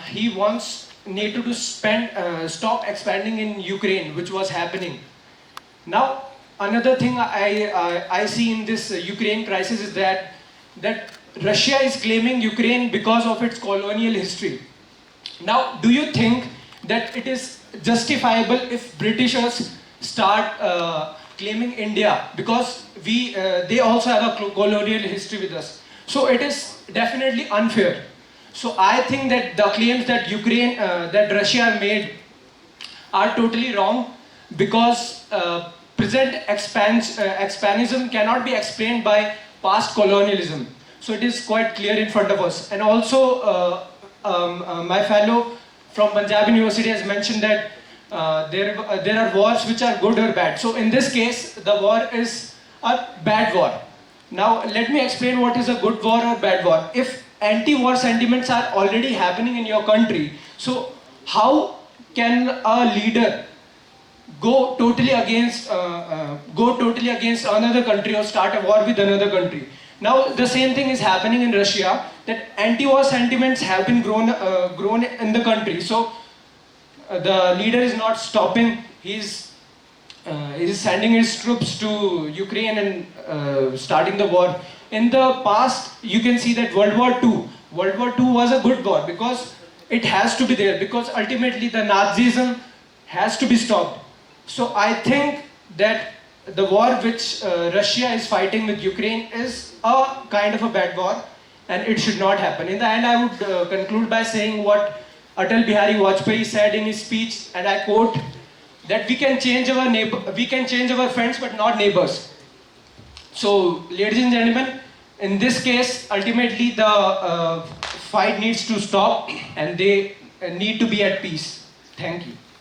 he wants NATO to stop expanding in Ukraine, which was happening. Now, another thing I see in this Ukraine crisis is that Russia is claiming Ukraine because of its colonial history. Now, do you think that it is justifiable if Britishers start claiming India, because they also have a colonial history with us? So it is definitely unfair. So I think that the claims that that Russia made are totally wrong, because present expansionism cannot be explained by past colonialism. So it is quite clear in front of us. And also, my fellow from Punjab University has mentioned that there are wars which are good or bad. So in this case, the war is a bad war. Now let me explain what is a good war or bad war. If anti-war sentiments are already happening in your country, so how can a leader go totally against another country or start a war with another country? Now the same thing is happening in Russia, that anti-war sentiments have been grown in the country. So the leader is not stopping. He's sending his troops to Ukraine and starting the war. In the past, you can see that World War II was a good war, because it has to be there, because ultimately the Nazism has to be stopped. So I think that the war which Russia is fighting with Ukraine is a kind of a bad war, and it should not happen. In the end, I would conclude by saying what Atal Bihari Vajpayee said in his speech, and I quote, that we can change our friends, but not neighbors. So, ladies and gentlemen, in this case, ultimately the fight needs to stop, and they need to be at peace. Thank you.